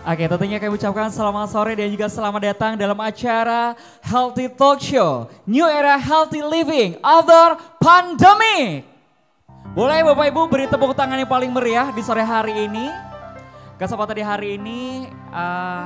Oke, tentunya kami ucapkan selamat sore dan juga selamat datang dalam acara Healthy Talk Show, New Era Healthy Living After Pandemic. Boleh Bapak Ibu beri tepuk tangan yang paling meriah di sore hari ini. Kesempatan di hari ini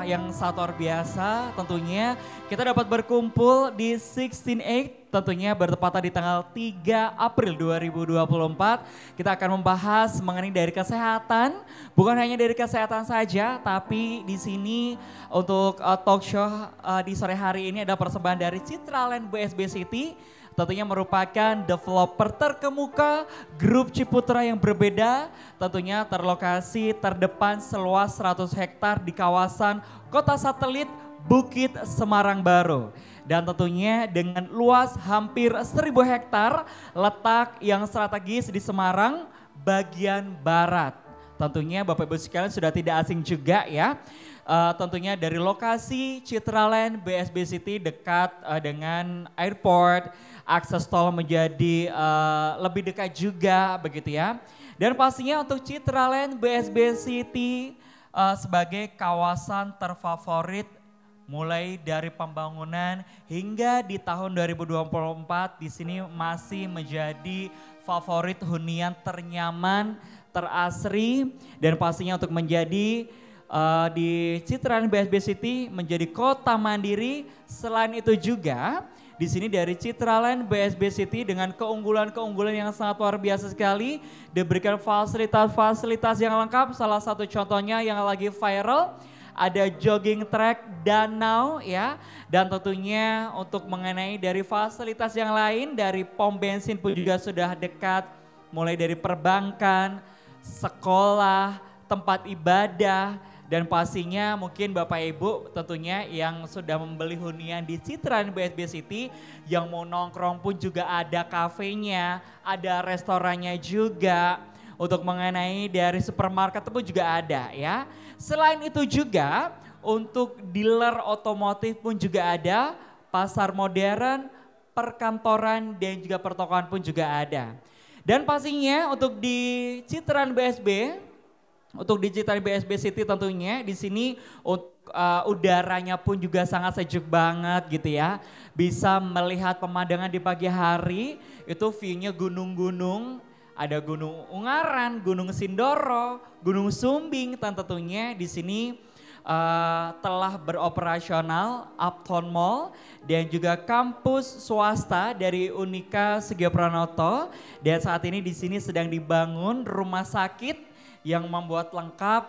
yang sangat luar biasa, tentunya kita dapat berkumpul di 16/8, tentunya bertepatan di tanggal 3 April 2024. Kita akan membahas mengenai dari kesehatan, bukan hanya dari kesehatan saja, tapi di sini untuk talk show di sore hari ini ada persembahan dari Citraland BSB City. Tentunya merupakan developer terkemuka grup Ciputra yang berbeda, tentunya terlokasi terdepan seluas 100 hektar di kawasan kota satelit Bukit Semarang Baru. Dan tentunya dengan luas hampir 1000 hektar, letak yang strategis di Semarang bagian barat. Tentunya Bapak Ibu sekalian sudah tidak asing juga ya. Tentunya dari lokasi Citraland BSB City dekat dengan airport, akses tol menjadi lebih dekat juga begitu ya. Dan pastinya untuk Citraland BSB City sebagai kawasan terfavorit mulai dari pembangunan hingga di tahun 2024 di sini masih menjadi favorit hunian ternyaman, terasri, dan pastinya untuk menjadi di Citraland BSB City menjadi kota mandiri. Selain itu juga di sini dari Citraland BSB City dengan keunggulan-keunggulan yang sangat luar biasa sekali, diberikan fasilitas-fasilitas yang lengkap. Salah satu contohnya yang lagi viral ada jogging track danau ya, dan tentunya untuk mengenai dari fasilitas yang lain dari pom bensin pun juga sudah dekat, mulai dari perbankan, sekolah, tempat ibadah. Dan pastinya mungkin Bapak Ibu tentunya yang sudah membeli hunian di Citraland BSB City, yang mau nongkrong pun juga ada kafenya, ada restorannya juga. Untuk mengenai dari supermarket pun juga ada ya. Selain itu juga untuk dealer otomotif pun juga ada, pasar modern, perkantoran dan juga pertokoan pun juga ada. Dan pastinya untuk di Citraland BSB, untuk di Citraland BSB City tentunya di sini udaranya pun juga sangat sejuk banget gitu ya. Bisa melihat pemandangan di pagi hari, itu view-nya gunung-gunung. Ada Gunung Ungaran, Gunung Sindoro, Gunung Sumbing, dan tentunya di sini telah beroperasional Uptown Mall dan juga kampus swasta dari Unika Segio Pranoto. Dan saat ini di sini sedang dibangun rumah sakit yang membuat lengkap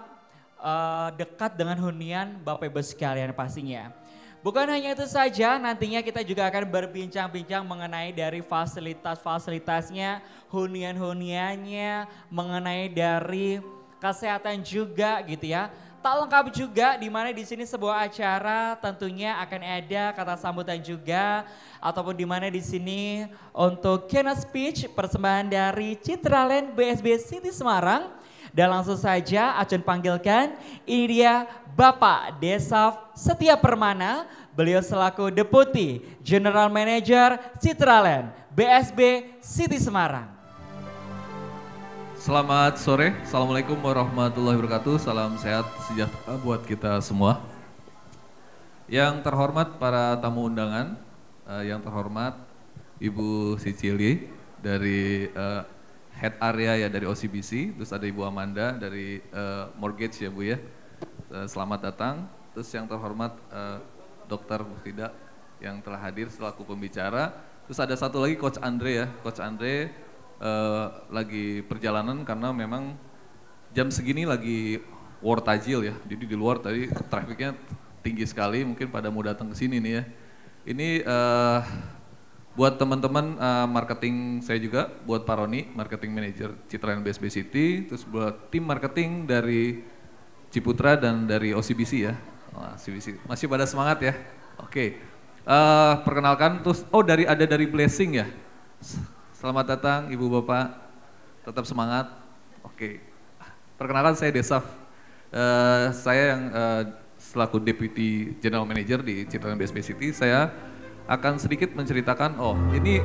dekat dengan hunian Bapak Ibu sekalian pastinya. Bukan hanya itu saja, nantinya kita juga akan berbincang-bincang mengenai dari fasilitas-fasilitasnya, hunian-huniannya, mengenai dari kesehatan juga gitu ya. Tak lengkap juga di mana di sini sebuah acara tentunya akan ada kata sambutan juga, ataupun di mana di sini untuk keynote speech persembahan dari Citraland BSB City Semarang. Dan langsung saja Acun panggilkan, ini dia Bapak Desaf Setia Permana, beliau selaku Deputi General Manager Citraland BSB City Semarang. Selamat sore, Assalamualaikum warahmatullahi wabarakatuh, salam sehat sejahtera buat kita semua. Yang terhormat para tamu undangan, yang terhormat Ibu Sicily dari Head Area ya dari OCBC, terus ada Ibu Amanda dari Mortgage ya Bu ya, selamat datang. Terus yang terhormat Dr. Mufida yang telah hadir selaku pembicara. Terus ada satu lagi Coach Andre ya, Coach Andre lagi perjalanan karena memang jam segini lagi war tajil ya, jadi di luar tadi trafiknya tinggi sekali, mungkin pada mau datang ke sini nih ya. Ini buat teman-teman marketing saya juga, buat Pak Roni, marketing manager Citraland BSB City, terus buat tim marketing dari Ciputra dan dari OCBC ya. OCBC. Masih pada semangat ya? Oke. Perkenalkan terus, ada dari Blessing ya. Selamat datang Ibu Bapak, tetap semangat. Oke. Perkenalkan saya Desaf. Saya yang selaku Deputy General Manager di Citraland BSB City, saya akan sedikit menceritakan, ini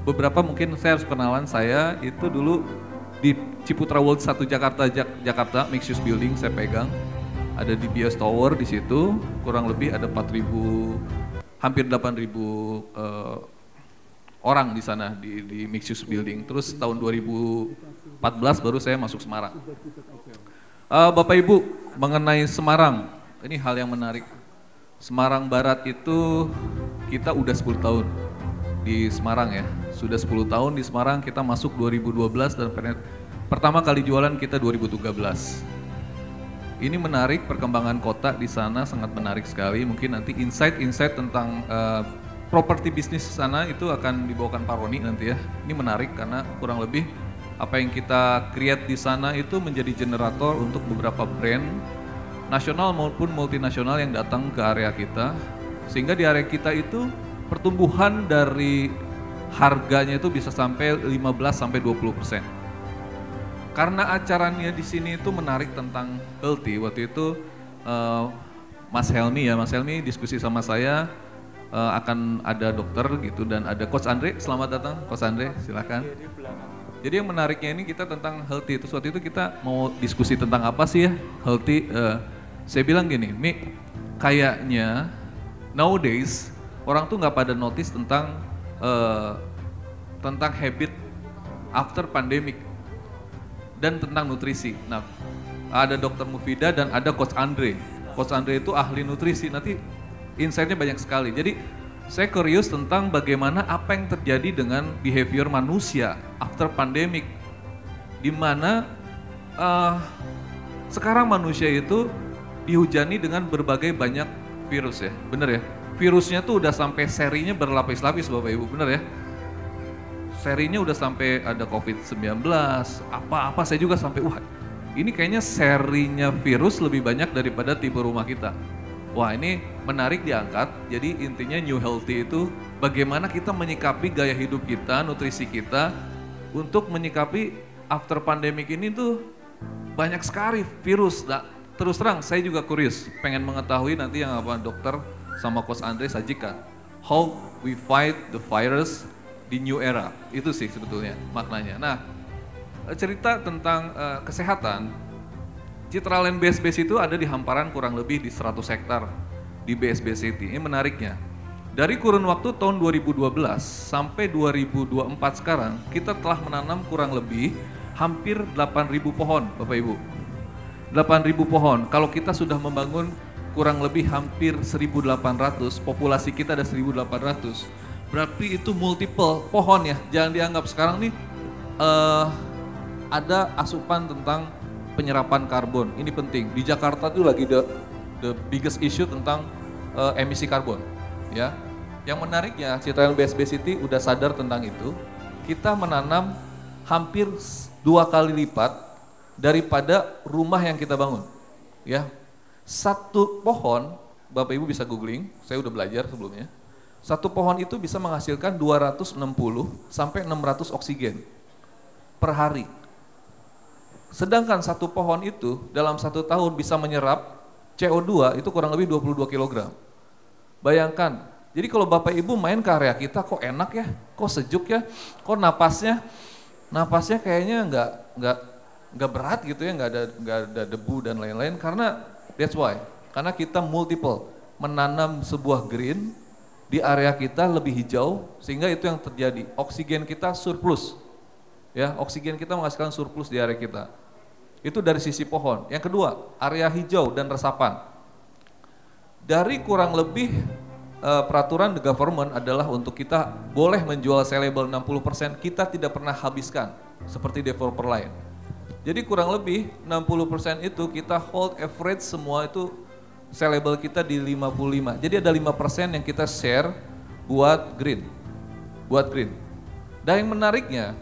beberapa mungkin saya harus kenalan, saya itu dulu di Ciputra World 1 Jakarta, Mixed Use Building saya pegang. ada DBS Tower di situ, kurang lebih ada 4.000, hampir 8.000 orang di sana di mixed use building. Terus tahun 2014 baru saya masuk Semarang. Bapak Ibu, mengenai Semarang, ini hal yang menarik. Semarang Barat itu kita udah 10 tahun di Semarang ya. Sudah 10 tahun di Semarang, kita masuk 2012 dan pertama kali jualan kita 2013. Ini menarik, perkembangan kota di sana sangat menarik sekali. Mungkin nanti insight-insight tentang properti bisnis di sana itu akan dibawakan Pak Roni nanti ya. Ini menarik karena kurang lebih apa yang kita create di sana itu menjadi generator untuk beberapa brand nasional maupun multinasional yang datang ke area kita. Sehingga di area kita itu pertumbuhan dari harganya itu bisa sampai 15-20%. Karena acaranya di sini itu menarik tentang healthy. Waktu itu Mas Helmi diskusi sama saya, akan ada dokter gitu dan ada Coach Andre. Selamat datang Coach Andre, silakan. Jadi yang menariknya ini kita tentang healthy. Terus waktu itu kita mau diskusi tentang apa sih ya healthy. Saya bilang gini, Mi, kayaknya nowadays orang tuh nggak pada notice tentang habit after pandemic dan tentang nutrisi. Nah, ada Dokter Mufida dan ada Coach Andre. Coach Andre itu ahli nutrisi. Nanti insight-nya banyak sekali. Jadi saya curious tentang bagaimana apa yang terjadi dengan behavior manusia after pandemic, di mana sekarang manusia itu dihujani dengan berbagai banyak virus ya, bener ya? Virusnya tuh udah sampai serinya berlapis-lapis Bapak Ibu, bener ya? Serinya udah sampai ada COVID-19, apa-apa saya juga sampai, wah ini kayaknya serinya virus lebih banyak daripada tipe rumah kita. Wah ini menarik diangkat, jadi intinya New Healthy itu bagaimana kita menyikapi gaya hidup kita, nutrisi kita untuk menyikapi after pandemic ini tuh banyak sekali virus. Nah, terus terang saya juga curious, pengen mengetahui nanti yang apa dokter sama Coach Andre sajikan. How we fight the virus di new era, itu sih sebetulnya maknanya. Nah cerita tentang kesehatan, Citraland BSB itu ada di hamparan kurang lebih di 100 hektar di BSB City. Ini menariknya, dari kurun waktu tahun 2012 sampai 2024 sekarang, kita telah menanam kurang lebih hampir 8.000 pohon Bapak Ibu. 8.000 pohon, kalau kita sudah membangun kurang lebih hampir 1.800, populasi kita ada 1.800, berarti itu multiple pohon ya. Jangan dianggap sekarang nih ada asupan tentang penyerapan karbon, ini penting. Di Jakarta tuh lagi the biggest issue tentang emisi karbon, ya. Yang menariknya, Citraland BSB City udah sadar tentang itu. Kita menanam hampir 2 kali lipat daripada rumah yang kita bangun, ya. Satu pohon, Bapak Ibu bisa googling, saya udah belajar sebelumnya. Satu pohon itu bisa menghasilkan 260 sampai 600 oksigen per hari. Sedangkan satu pohon itu dalam 1 tahun bisa menyerap CO2 itu kurang lebih 22 kg. Bayangkan, jadi kalau Bapak Ibu main ke area kita kok enak ya, kok sejuk ya, kok napasnya kayaknya nggak berat gitu ya, nggak ada debu dan lain-lain, karena that's why, karena kita multiple menanam sebuah green di area kita lebih hijau, sehingga itu yang terjadi, oksigen kita surplus. Ya, oksigen kita menghasilkan surplus di area kita. Itu dari sisi pohon. Yang kedua, area hijau dan resapan. Dari kurang lebih peraturan the government adalah untuk kita boleh menjual sellable 60%, kita tidak pernah habiskan seperti developer lain. Jadi kurang lebih 60% itu kita hold average semua itu sellable kita di 55. Jadi ada 5% yang kita share buat green. Dan yang menariknya,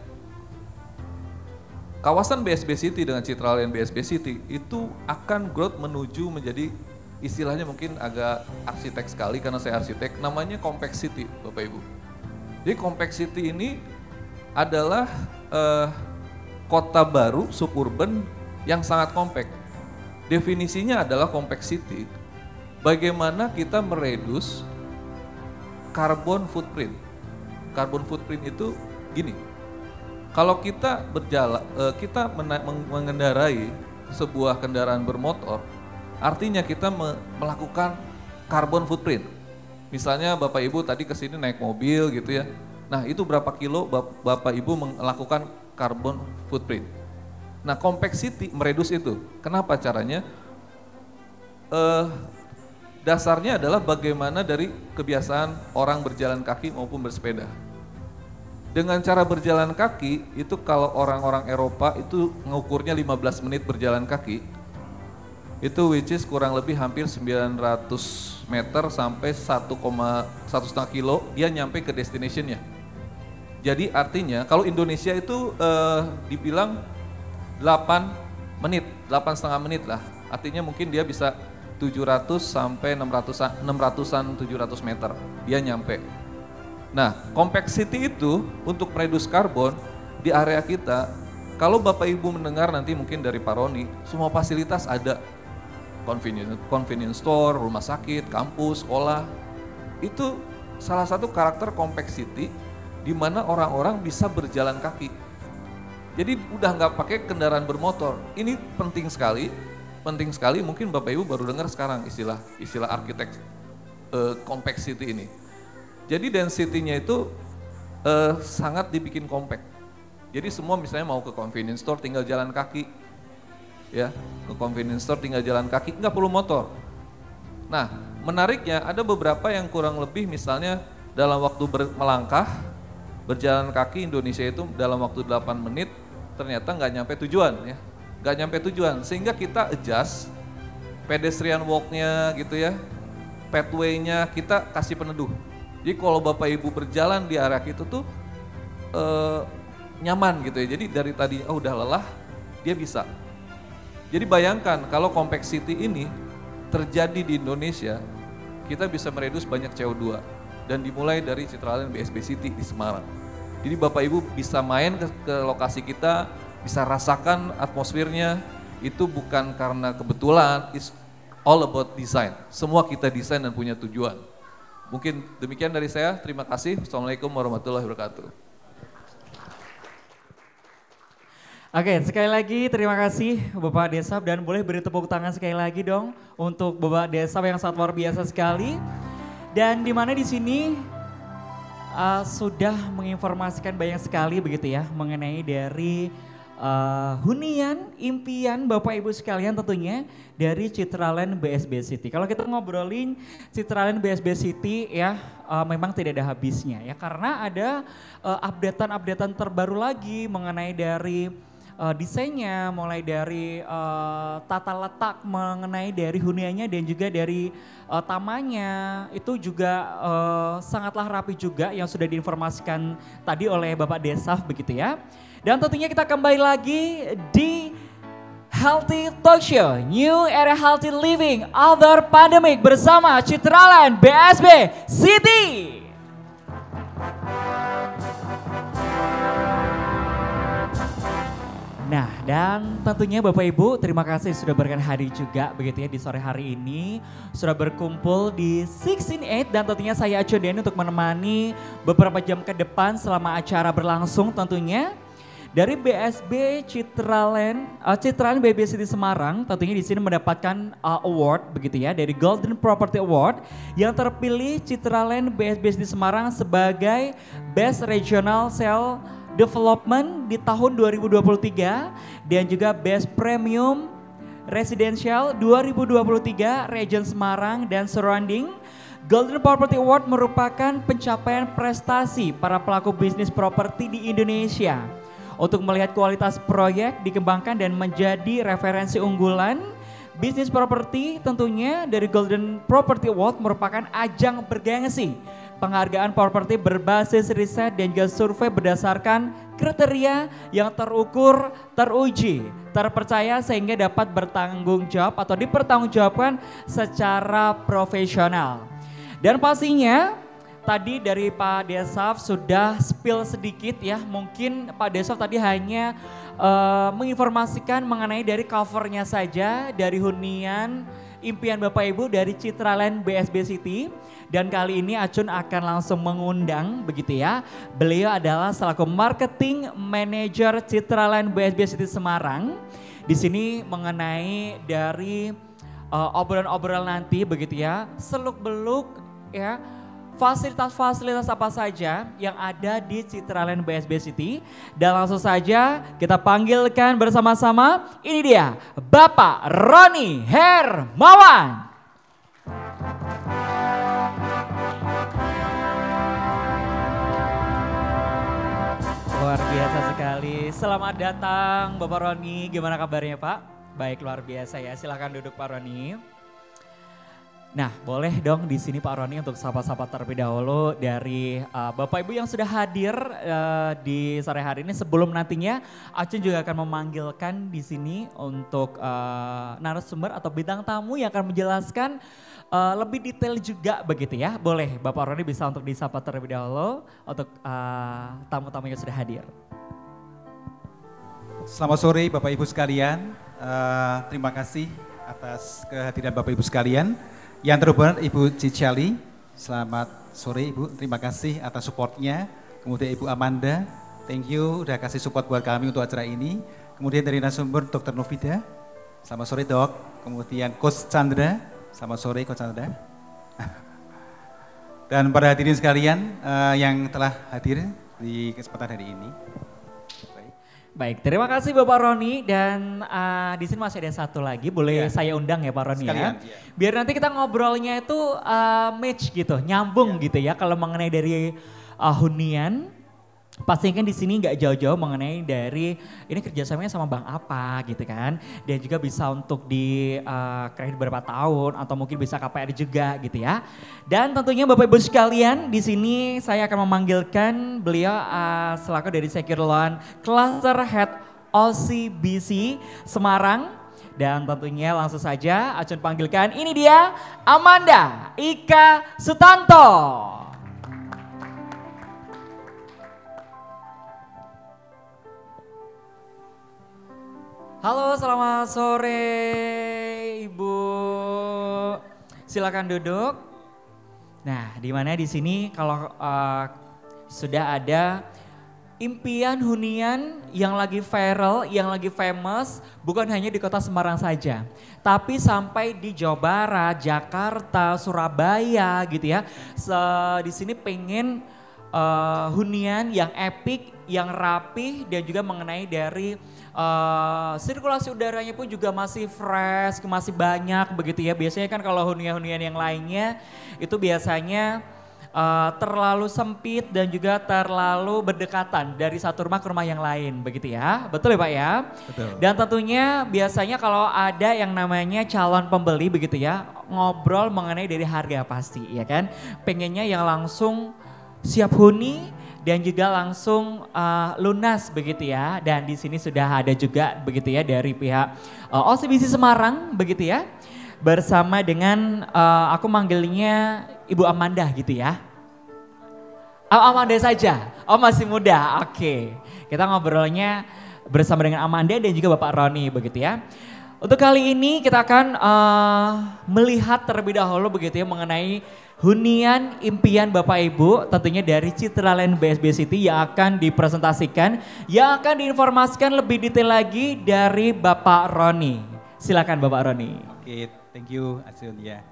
kawasan BSB City dengan Citraland BSB City itu akan growth menuju menjadi, istilahnya mungkin agak arsitek sekali karena saya arsitek, namanya Compact City Bapak Ibu. Jadi Compact City ini adalah kota baru suburban yang sangat compact. Definisinya adalah Compact City, bagaimana kita mereduce carbon footprint. Carbon footprint itu gini, kalau kita berjalan, kita mengendarai sebuah kendaraan bermotor, Artinya kita melakukan carbon footprint. Misalnya Bapak Ibu tadi ke sini naik mobil gitu ya. Nah, itu berapa kilo Bapak Ibu melakukan carbon footprint. Nah, Compact City meredus itu. Kenapa caranya? Dasarnya adalah bagaimana dari kebiasaan orang berjalan kaki maupun bersepeda. Dengan cara berjalan kaki, itu kalau orang-orang Eropa itu ngukurnya 15 menit berjalan kaki, itu which is kurang lebih hampir 900 meter sampai 1,5 kilo, dia nyampe ke destinationnya. Jadi artinya kalau Indonesia itu dibilang 8 menit, 8,5 menit lah. Artinya mungkin dia bisa 700 sampai 600-an 700 meter, dia nyampe. Nah, Compact City itu untuk meredus karbon di area kita, kalau Bapak Ibu mendengar nanti mungkin dari Pak Roni, semua fasilitas ada. Convenience store, rumah sakit, kampus, sekolah. Itu salah satu karakter Compact City di mana orang-orang bisa berjalan kaki. Jadi udah nggak pakai kendaraan bermotor. Ini penting sekali mungkin Bapak Ibu baru dengar sekarang istilah arsitek Compact City ini. Jadi density-nya itu sangat dibikin compact. Jadi semua misalnya mau ke convenience store tinggal jalan kaki, ya ke convenience store tinggal jalan kaki, nggak perlu motor. Nah, menariknya ada beberapa yang kurang lebih misalnya dalam waktu melangkah, berjalan kaki Indonesia itu dalam waktu 8 menit ternyata nggak nyampe tujuan ya, nggak nyampe tujuan. Sehingga kita adjust pedestrian walk-nya gitu ya, pathway-nya kita kasih peneduh. Jadi kalau Bapak Ibu berjalan di area itu tuh nyaman gitu ya. Jadi dari tadi udah lelah, dia bisa. Jadi bayangkan kalau Compact City ini terjadi di Indonesia, kita bisa meredus banyak CO2 dan dimulai dari Citraland BSB City di Semarang. Jadi Bapak Ibu bisa main ke lokasi kita, bisa rasakan atmosfernya, itu bukan karena kebetulan, it's all about design. Semua kita desain dan punya tujuan. Mungkin demikian dari saya, terima kasih. Assalamualaikum warahmatullahi wabarakatuh. Oke, sekali lagi terima kasih Bapak Desaf dan boleh beri tepuk tangan sekali lagi dong untuk Bapak Desaf yang sangat luar biasa sekali. Dan di mana di sini sudah menginformasikan banyak sekali begitu ya mengenai dari hunian, impian Bapak Ibu sekalian tentunya dari Citraland BSB City. Kalau kita ngobrolin Citraland BSB City ya memang tidak ada habisnya ya karena ada updatean terbaru lagi mengenai dari desainnya, mulai dari tata letak mengenai dari huniannya dan juga dari tamannya itu juga sangatlah rapi juga yang sudah diinformasikan tadi oleh Bapak Desaf begitu ya. Dan tentunya kita kembali lagi di Healthy Talk Show, New Era Healthy Living, Other Pandemic bersama Citraland BSB City. Nah, dan tentunya Bapak Ibu terima kasih sudah berkenan hadir juga begitu ya di sore hari ini. Sudah berkumpul di 16-8 dan tentunya saya Aco Deni untuk menemani beberapa jam ke depan selama acara berlangsung tentunya. Dari BSB Citraland BSB City Semarang tentunya di sini mendapatkan award begitu ya dari Golden Property Award yang terpilih Citraland BSB City Semarang sebagai Best Regional Cell Development di tahun 2023 dan juga Best Premium Residential 2023 Region Semarang dan Surrounding. Golden Property Award merupakan pencapaian prestasi para pelaku bisnis properti di Indonesia untuk melihat kualitas proyek dikembangkan dan menjadi referensi unggulan bisnis properti. Tentunya dari Golden Property Award merupakan ajang bergengsi penghargaan properti berbasis riset dan juga survei berdasarkan kriteria yang terukur, teruji, terpercaya sehingga dapat bertanggung jawab atau dipertanggungjawabkan secara profesional. Dan pastinya tadi dari Pak Desaf sudah spill sedikit ya, mungkin Pak Desaf tadi hanya menginformasikan mengenai dari covernya saja dari hunian impian Bapak Ibu dari Citraland BSB City. Dan kali ini Acun akan langsung mengundang begitu ya, beliau adalah selaku Marketing Manager Citraland BSB City Semarang. Di sini mengenai dari obrolan-obrolan nanti begitu ya, seluk-beluk ya, fasilitas-fasilitas apa saja yang ada di Citraland BSB City. Dan langsung saja kita panggilkan bersama-sama, ini dia Bapak Roni Hermawan. Luar biasa sekali, selamat datang Bapak Roni, gimana kabarnya Pak? Baik, luar biasa ya, silahkan duduk Pak Roni. Nah, boleh dong di sini Pak Roni untuk sapa-sapa terlebih dahulu dari Bapak Ibu yang sudah hadir di sore hari ini. Sebelum nantinya Acun juga akan memanggilkan di sini untuk narasumber atau bintang tamu yang akan menjelaskan lebih detail juga begitu ya. Boleh Bapak Roni bisa untuk disapa terlebih dahulu untuk tamu-tamu yang sudah hadir. Selamat sore Bapak Ibu sekalian, terima kasih atas kehadiran Bapak Ibu sekalian. Yang terhormat Ibu Cicali, selamat sore Ibu, terima kasih atas supportnya. Kemudian Ibu Amanda, thank you udah kasih support buat kami untuk acara ini. Kemudian dari narasumber Dr. Novida, selamat sore Dok. Kemudian Coach Chandra, selamat sore Coach Chandra. Dan para hadirin sekalian yang telah hadir di kesempatan hari ini. Baik, terima kasih Bapak Roni dan di sini masih ada satu lagi, boleh saya undang ya Pak Roni ya. Biar nanti kita ngobrolnya itu match gitu, nyambung gitu ya. Kalau mengenai dari hunian, pastikan di sini nggak jauh-jauh mengenai dari ini kerjasamanya sama bank apa gitu kan. Dan juga bisa untuk di kredit berapa tahun atau mungkin bisa KPR juga gitu ya. Dan tentunya Bapak Ibu sekalian di sini saya akan memanggilkan beliau selaku dari Secure Loan Cluster Head OCBC Semarang. Dan tentunya langsung saja Acun panggilkan, ini dia Amanda Ika Sutanto. Halo, selamat sore Ibu. Silakan duduk. Nah, di mana di sini kalau sudah ada impian hunian yang lagi viral, yang lagi famous, bukan hanya di Kota Semarang saja, tapi sampai di Jawa Barat, Jakarta, Surabaya gitu ya. Di sini pengen hunian yang epic, yang rapih dan juga mengenai dari sirkulasi udaranya pun juga masih fresh, masih banyak begitu ya. Biasanya kan kalau hunian-hunian yang lainnya itu biasanya terlalu sempit dan juga terlalu berdekatan dari satu rumah ke rumah yang lain begitu ya. Betul ya Pak ya? Betul. Dan tentunya biasanya kalau ada yang namanya calon pembeli begitu ya, ngobrol mengenai dari harga pasti ya kan. Pengennya yang langsung siap huni dan juga langsung lunas begitu ya. Dan di sini sudah ada juga begitu ya dari pihak OCBC Semarang begitu ya. Bersama dengan aku manggilnya Ibu Amanda gitu ya. Amanda saja, oh masih muda, oke. Kita ngobrolnya bersama dengan Amanda dan juga Bapak Roni begitu ya. Untuk kali ini kita akan melihat terlebih dahulu begitu ya mengenai hunian impian Bapak Ibu tentunya dari Citraland BSB City yang akan dipresentasikan, yang akan diinformasikan lebih detail lagi dari Bapak Roni. Silakan Bapak Roni. Oke, thank you Acun ya.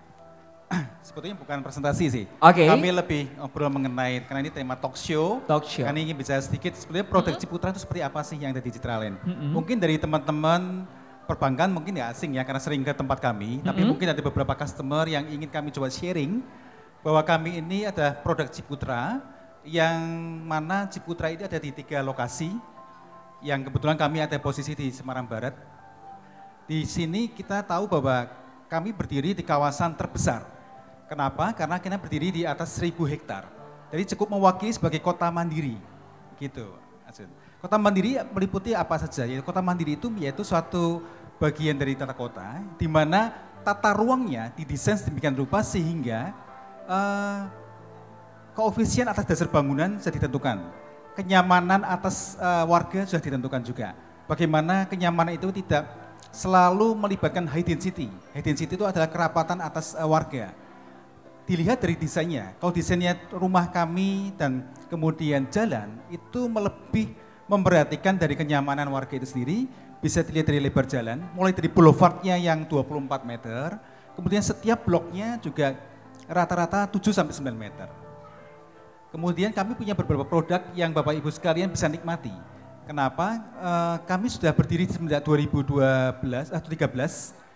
Sebetulnya bukan presentasi sih. Oke. Kami lebih ngobrol mengenai, karena ini tema talk show. Talk show. Kami ingin bicara sedikit sebetulnya produk Ciputra itu seperti apa sih yang ada di Citraland. Mungkin dari teman-teman perbankan mungkin ya asing ya karena sering ke tempat kami. Tapi mungkin ada beberapa customer yang ingin kami coba sharing bahwa kami ini ada produk Ciputra yang mana Ciputra ini ada di 3 lokasi yang kebetulan kami ada posisi di Semarang Barat. Di sini kita tahu bahwa kami berdiri di kawasan terbesar. Kenapa? Karena kita berdiri di atas 1000 hektar. Jadi cukup mewakili sebagai kota mandiri. Gitu. Kota mandiri meliputi apa saja? Ya, kota mandiri itu yaitu suatu bagian dari tata kota di mana tata ruangnya didesain sedemikian rupa sehingga koefisien atas dasar bangunan sudah ditentukan. Kenyamanan atas warga sudah ditentukan juga. Bagaimana kenyamanan itu tidak selalu melibatkan high density. High density itu adalah kerapatan atas warga. Dilihat dari desainnya, kalau desainnya rumah kami dan kemudian jalan itu lebih memperhatikan dari kenyamanan warga itu sendiri bisa dilihat dari lebar jalan, mulai dari boulevardnya yang 24 meter, kemudian setiap bloknya juga rata-rata 7 sampai 9 meter. Kemudian kami punya beberapa produk yang Bapak Ibu sekalian bisa nikmati. Kenapa? Kami sudah berdiri sejak 2013,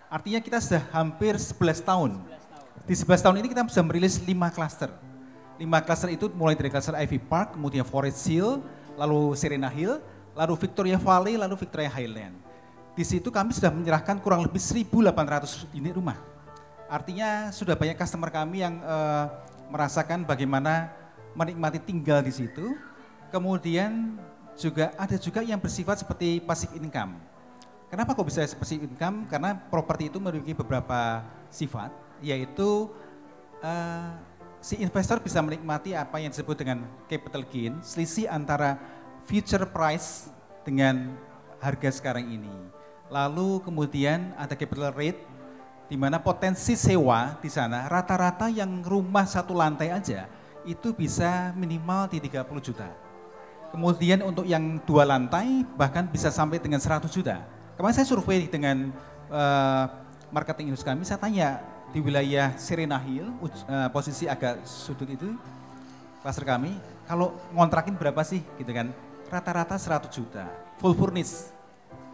artinya kita sudah hampir 11 tahun. Di 11 tahun ini kita sudah merilis 5 klaster. 5 klaster itu mulai dari klaster Ivy Park, kemudian Forest Hill, lalu Serena Hill, lalu Victoria Valley, lalu Victoria Highland. Di situ kami sudah menyerahkan kurang lebih 1.800 unit rumah. Artinya sudah banyak customer kami yang merasakan bagaimana menikmati tinggal di situ. Kemudian ada juga yang bersifat seperti passive income. Kenapa kok bisa passive income? Karena properti itu memiliki beberapa sifat, yaitu si investor bisa menikmati apa yang disebut dengan capital gain, selisih antara future price dengan harga sekarang ini. Lalu kemudian ada capital rate, di mana potensi sewa di sana rata-rata yang rumah satu lantai aja itu bisa minimal di 30 juta. Kemudian untuk yang 2 lantai bahkan bisa sampai dengan 100 juta. Kemarin saya survei dengan marketing house kami, saya tanya di wilayah Serena Hill, posisi agak sudut itu, klaster kami, kalau ngontrakin berapa sih gitu kan? Rata-rata 100 juta, full furnish.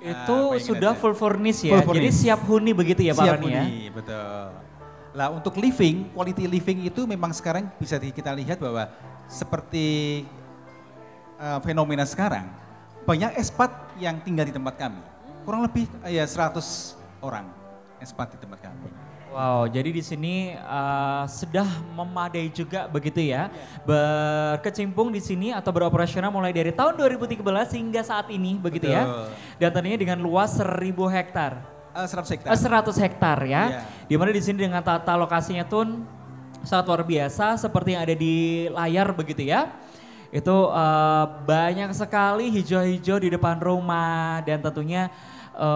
Itu sudah full furnish ya, jadi siap huni begitu ya Pak Rani ya? Siap huni, betul. Lah untuk living, quality living itu memang sekarang bisa kita lihat bahwa seperti fenomena sekarang, banyak expat yang tinggal di tempat kami. Kurang lebih ya 100 orang expat di tempat kami. Wow, jadi di sini sudah memadai juga begitu ya, berkecimpung di sini atau beroperasional mulai dari tahun 2013 hingga saat ini begitu. Betul. Ya. Dan tentunya dengan luas 1.000 hektar. 100 hektar. 100 hektar ya. Yeah. Dimana di sini dengan tata lokasinya tuh sangat luar biasa seperti yang ada di layar begitu ya. Itu banyak sekali hijau-hijau di depan rumah dan tentunya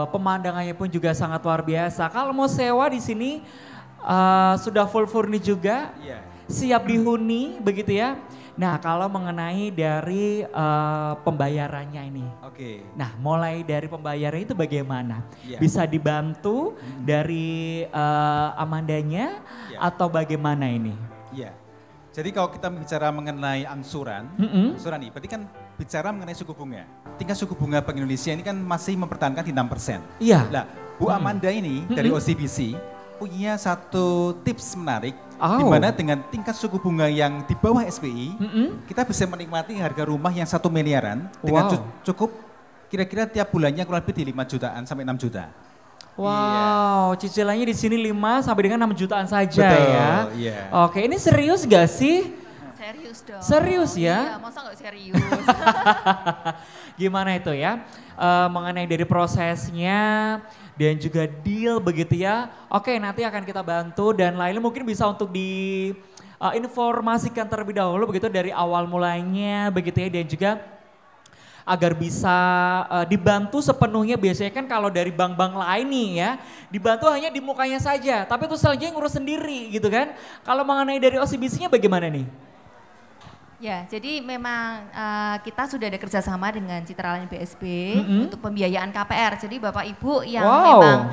pemandangannya pun juga sangat luar biasa. Kalau mau sewa di sini sudah full furnish juga, siap dihuni begitu ya. Nah kalau mengenai dari pembayarannya ini, nah mulai dari pembayaran itu bagaimana? Bisa dibantu dari Amandanya atau bagaimana ini? Jadi kalau kita bicara mengenai angsuran, angsuran ini berarti kan bicara mengenai suku bunga. Tingkat suku bunga Bank Indonesia ini kan masih mempertahankan di 6%. Iya. Nah, Bu Amanda ini dari OCBC punya satu tips menarik, di mana dengan tingkat suku bunga yang di bawah SBI, kita bisa menikmati harga rumah yang 1 miliaran dengan cukup kira-kira tiap bulannya kurang lebih di 5 jutaan sampai 6 juta. Wow, cicilannya di sini 5 sampai dengan 6 jutaan saja. Betul, ya. Iya. Oke, ini serius gak sih? Serius dong. Serius Iya, ya? masa gak serius? Gimana itu ya? Mengenai dari prosesnya dan juga deal begitu ya. Oke, nanti akan kita bantu dan lainnya mungkin bisa untuk informasikan terlebih dahulu begitu dari awal mulanya begitu ya, dan juga agar bisa dibantu sepenuhnya. Biasanya kan kalau dari bank-bank lain nih ya, dibantu hanya di mukanya saja, tapi itu selanjutnya ngurus sendiri gitu kan. Kalau mengenai dari OCBC-nya bagaimana nih? Ya, jadi memang kita sudah ada kerjasama dengan Citraland BSB untuk pembiayaan KPR. Jadi Bapak Ibu yang memang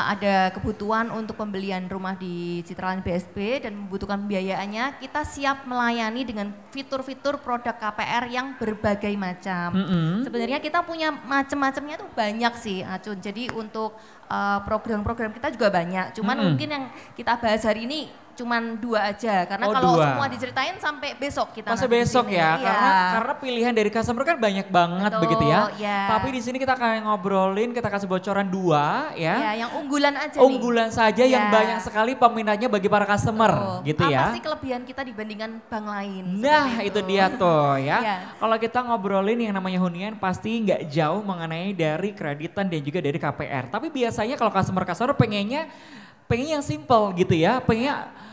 ada kebutuhan untuk pembelian rumah di Citraland BSB dan membutuhkan pembiayaannya, kita siap melayani dengan fitur-fitur produk KPR yang berbagai macam. Sebenarnya kita punya macam-macamnya tuh banyak sih, Acun. Jadi untuk program-program kita juga banyak. Cuman mungkin yang kita bahas hari ini cuman 2 aja, karena kalau semua diceritain sampai besok kita. Masa besok ya, karena pilihan dari customer kan banyak banget. Betul, begitu ya. Tapi di sini kita akan ngobrolin, kita kasih bocoran 2 ya. Ya, yang unggulan aja unggulan nih. Saja yang banyak sekali peminatnya bagi para customer. Gitu ya. Apa sih kelebihan kita dibandingkan bank lain? Nah itu dia tuh ya. Kalau kita ngobrolin yang namanya hunian pasti nggak jauh mengenai dari kreditan dan juga dari KPR. Tapi biasanya kalau customer pengennya yang simple gitu ya, pengennya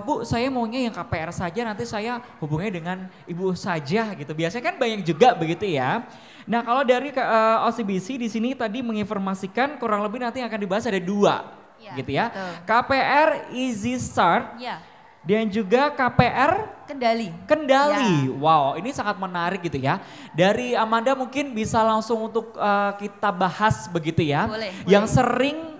Bu saya maunya yang KPR saja, nanti saya hubungnya dengan Ibu saja gitu. Biasanya kan banyak juga begitu ya. Nah kalau dari OCBC di sini tadi menginformasikan kurang lebih nanti akan dibahas ada 2 gitu ya. Betul. KPR Easy Start Dan juga KPR Kendali. Kendali. Wow, ini sangat menarik gitu ya. Dari Amanda mungkin bisa langsung untuk kita bahas begitu ya. Boleh. Yang sering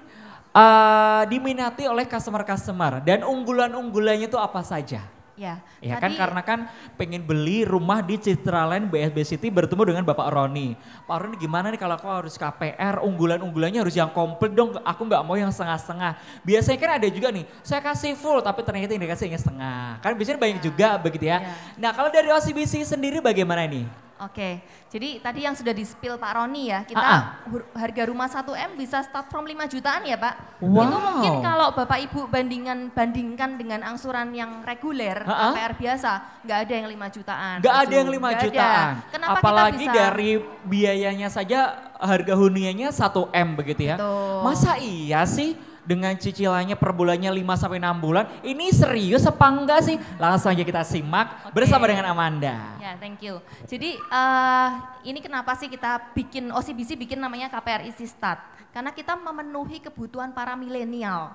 diminati oleh customer-customer dan unggulan-unggulannya itu apa saja? Ya kan karena kan pengen beli rumah di Citraland BSB City bertemu dengan Bapak Roni. Pak Roni gimana nih kalau aku harus KPR, unggulan-unggulannya harus yang komplit dong, aku nggak mau yang setengah-setengah. Biasanya kan ada juga nih, saya kasih full tapi ternyata yang dikasih hanya setengah. Kan biasanya banyak juga begitu ya. Nah kalau dari OCBC sendiri bagaimana nih? Oke, jadi tadi yang sudah di-spill Pak Roni ya, kita harga rumah 1M bisa start from 5 jutaan ya Pak. Wow. Itu mungkin kalau Bapak Ibu bandingkan dengan angsuran yang reguler, KPR biasa, nggak ada yang 5 jutaan. Nggak ada yang 5 jutaan. Kenapa apalagi kita bisa, dari biayanya saja harga huniannya 1M begitu ya. Betul. Masa iya sih? Dengan cicilannya per bulannya 5 sampai 6 bulan. Ini serius apa enggak sih? Langsung aja kita simak bersama dengan Amanda. Ya, thank you. Jadi ini kenapa sih kita bikin OCBC bikin namanya KPR Easy Start? Karena kita memenuhi kebutuhan para milenial.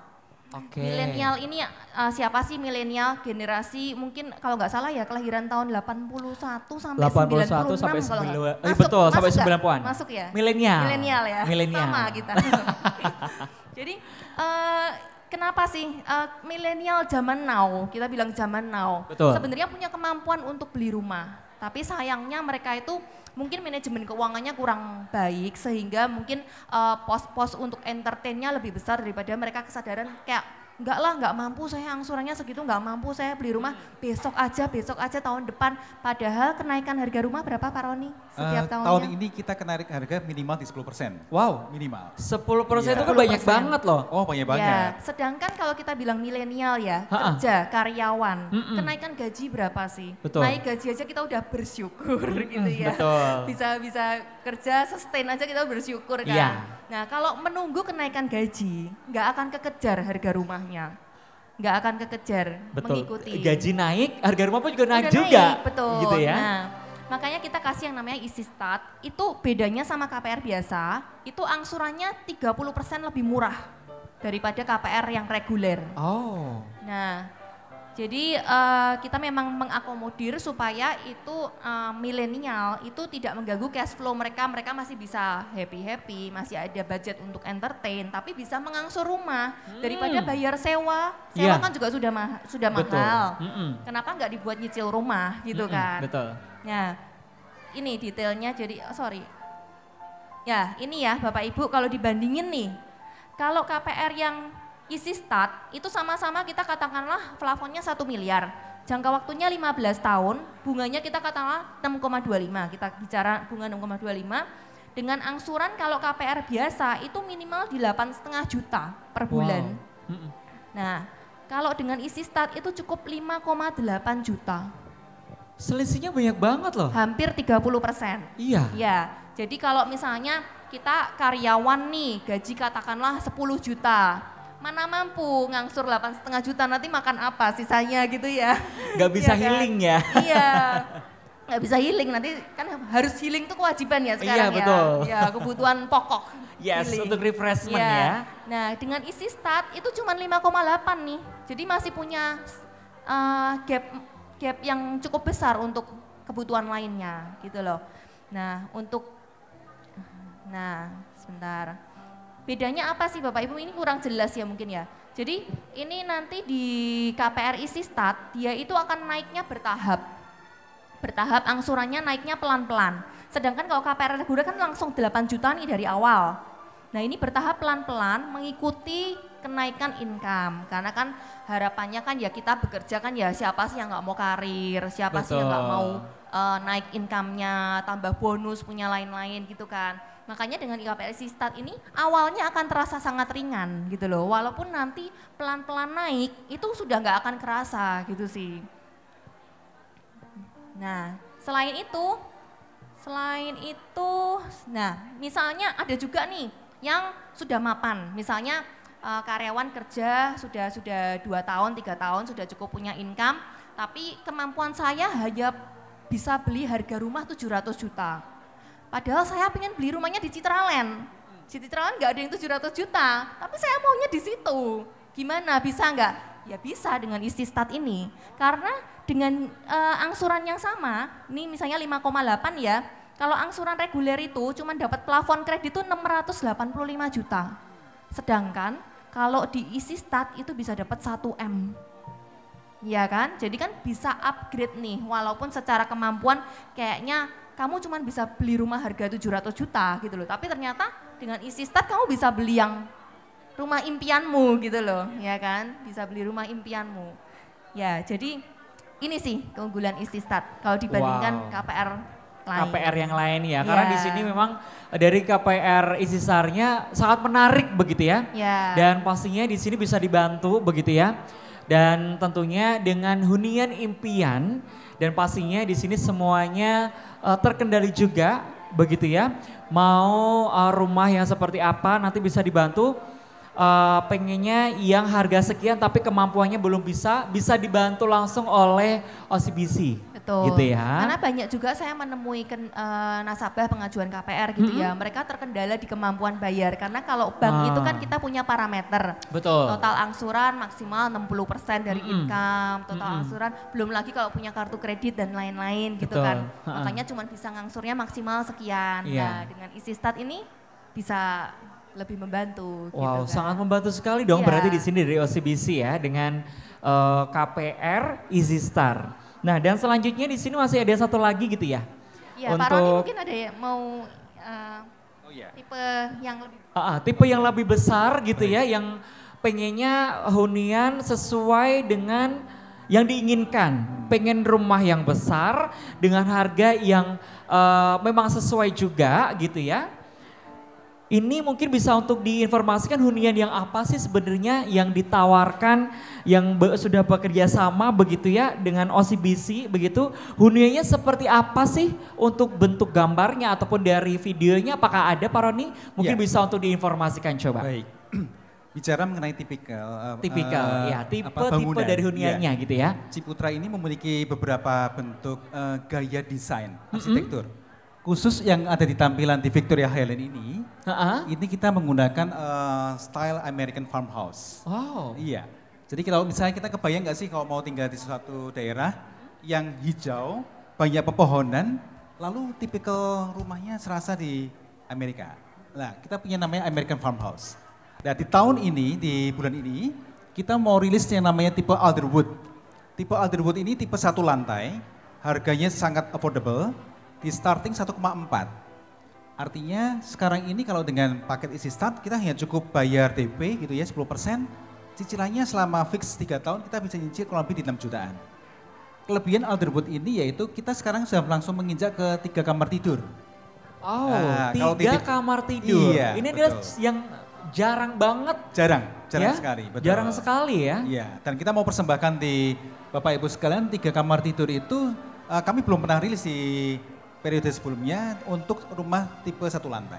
Milenial ini siapa sih milenial? Generasi mungkin kalau nggak salah ya kelahiran tahun 81 sampai 81 96 sampai kalau 90. Betul, sampai 90-an. Masuk ya? Milenial. Milenial ya. Milenial. Sama kita. Jadi kenapa sih milenial zaman now, kita bilang zaman now, sebenarnya punya kemampuan untuk beli rumah. Tapi sayangnya mereka itu mungkin manajemen keuangannya kurang baik sehingga mungkin pos-pos untuk entertainnya lebih besar daripada mereka kesadaran kayak enggak lah, enggak mampu saya angsurannya segitu, enggak mampu saya beli rumah besok aja tahun depan. Padahal kenaikan harga rumah berapa Pak Roni setiap tahunnya? Tahun ini kita kenaikan harga minimal di 10%. Wow, minimal. 10% itu kan banyak banget loh. Oh banyak banget. Ya, sedangkan kalau kita bilang milenial ya, kerja, karyawan, kenaikan gaji berapa sih? Betul. Naik gaji aja kita udah bersyukur gitu ya. Betul. Bisa kerja, sustain aja kita bersyukur kan. Iya. Nah kalau menunggu kenaikan gaji, nggak akan kekejar harga rumahnya. Nggak akan kekejar, mengikuti. Gaji naik, harga rumah pun juga naik Udah juga. Naik, betul. Gitu ya. Nah, makanya kita kasih yang namanya Easy Start, itu bedanya sama KPR biasa, itu angsurannya 30% lebih murah daripada KPR yang reguler. Oh. Nah, jadi kita memang mengakomodir supaya itu milenial itu tidak mengganggu cash flow mereka masih bisa happy-happy, masih ada budget untuk entertain, tapi bisa mengangsur rumah daripada bayar sewa. Sewa kan juga sudah mahal. Kenapa nggak dibuat nyicil rumah gitu kan? Betul. Nah, ini detailnya jadi ya ini ya Bapak Ibu kalau dibandingin nih, kalau KPR yang Easy Start itu sama-sama kita katakanlah plafonnya 1 miliar. Jangka waktunya 15 tahun, bunganya kita katakanlah 6,25. Kita bicara bunga 6,25 dengan angsuran kalau KPR biasa itu minimal di 8,5 juta per bulan. Wow. Nah, kalau dengan Easy Start itu cukup 5,8 juta. Selisihnya banyak banget loh. Hampir 30%. Iya. Ya, jadi kalau misalnya kita karyawan nih gaji katakanlah 10 juta. Mana mampu ngangsur 8,5 juta, nanti makan apa sisanya gitu ya. Gak bisa iya healing kan? Ya. Iya, gak bisa healing, nanti kan harus healing tuh kewajiban ya sekarang ya. Betul. Ya kebutuhan pokok. Yes, healing. Untuk refreshment ya. ya. Nah dengan Easy Start itu cuma 5,8 nih, jadi masih punya gap yang cukup besar untuk kebutuhan lainnya gitu loh. Nah sebentar. Bedanya apa sih Bapak Ibu, ini kurang jelas ya mungkin ya. Jadi ini nanti di KPR Easy Start dia itu akan naiknya bertahap. Bertahap angsurannya naiknya pelan-pelan. Sedangkan kalau KPR reguler kan langsung 8 juta nih dari awal. Nah ini bertahap pelan-pelan mengikuti kenaikan income. Karena kan harapannya kan ya kita bekerja kan ya siapa sih yang nggak mau karir, siapa sih yang nggak mau naik income-nya, tambah bonus, punya lain-lain gitu kan. Makanya dengan KPR Easy Start ini awalnya akan terasa sangat ringan gitu loh. Walaupun nanti pelan-pelan naik itu sudah nggak akan kerasa gitu sih. Nah selain itu, nah misalnya ada juga nih yang sudah mapan. Misalnya karyawan kerja sudah 2 tahun, 3 tahun sudah cukup punya income. Tapi kemampuan saya hanya bisa beli harga rumah 700 juta. Padahal saya pengen beli rumahnya di Citraland. Di Citraland nggak ada yang 700 juta, tapi saya maunya di situ. Gimana, bisa nggak? Ya bisa dengan Ististat ini. Karena dengan angsuran yang sama, ini misalnya 5,8 ya, kalau angsuran reguler itu cuma dapat plafon kredit itu 685 juta. Sedangkan kalau di Ististat itu bisa dapat 1 M. Ya kan? Jadi kan bisa upgrade nih, walaupun secara kemampuan kayaknya kamu cuma bisa beli rumah harga 700 juta gitu loh. Tapi ternyata dengan Ististat kamu bisa beli yang rumah impianmu gitu loh, ya kan? Bisa beli rumah impianmu. Ya, jadi ini sih keunggulan Ististat kalau dibandingkan KPR lain. KPR yang lain ya, karena di sini memang dari KPR Ististarnya sangat menarik begitu ya. Dan pastinya di sini bisa dibantu begitu ya. Dan tentunya dengan hunian impian dan pastinya di sini semuanya terkendali juga begitu ya. Mau rumah yang seperti apa nanti bisa dibantu. Pengennya yang harga sekian tapi kemampuannya belum bisa dibantu langsung oleh OCBC. Betul. Gitu ya. Karena banyak juga saya menemui nasabah pengajuan KPR gitu ya. Mereka terkendala di kemampuan bayar karena kalau bank itu kan kita punya parameter. Betul. Total angsuran maksimal 60% dari income, total angsuran belum lagi kalau punya kartu kredit dan lain-lain gitu kan. Makanya cuma bisa ngangsurnya maksimal sekian. Nah, dengan Ististat ini bisa lebih membantu. Wow, gitu kan. sangat membantu sekali dong berarti di sini dari OCBC ya dengan KPR Ististar. Nah, dan selanjutnya di sini masih ada satu lagi gitu ya. Iya, Pak Roni mungkin ada ya mau tipe yang lebih tipe yang lebih besar gitu ya, yang pengennya hunian sesuai dengan yang diinginkan. Pengen rumah yang besar dengan harga yang memang sesuai juga gitu ya. Ini mungkin bisa untuk diinformasikan hunian yang apa sih sebenarnya yang ditawarkan, yang sudah bekerja sama begitu ya dengan OCBC begitu. Huniannya seperti apa sih untuk bentuk gambarnya ataupun dari videonya, apakah ada Pak Roni? Mungkin bisa untuk diinformasikan coba. Baik, bicara mengenai tipikal tipe dari huniannya gitu ya. Ciputra ini memiliki beberapa bentuk gaya desain arsitektur. Khusus yang ada di tampilan di Victoria Highland ini kita menggunakan style American farmhouse. Oh. Iya. Jadi kalau misalnya kita kebayang nggak sih kalau mau tinggal di suatu daerah yang hijau, banyak pepohonan, lalu tipikal rumahnya serasa di Amerika. Nah, kita punya namanya American farmhouse. Nah, di tahun ini, di bulan ini, kita mau rilis yang namanya tipe Alderwood. Tipe Alderwood ini tipe 1 lantai, harganya sangat affordable. Di starting 1,4. Artinya sekarang ini kalau dengan paket Ististat kita hanya cukup bayar DP gitu ya 10%. Cicilannya selama fix 3 tahun kita bisa nyicil kurang lebih di 6 jutaan. Kelebihan Alderwood ini yaitu kita sekarang sudah langsung menginjak ke 3 kamar tidur. Oh, nah, 3 kamar tidur. Iya, ini adalah yang jarang banget. Jarang ya? Sekali. Betul. Jarang sekali ya. Iya, dan kita mau persembahkan di Bapak Ibu sekalian 3 kamar tidur itu kami belum pernah rilis di periode sebelumnya untuk rumah tipe 1 lantai.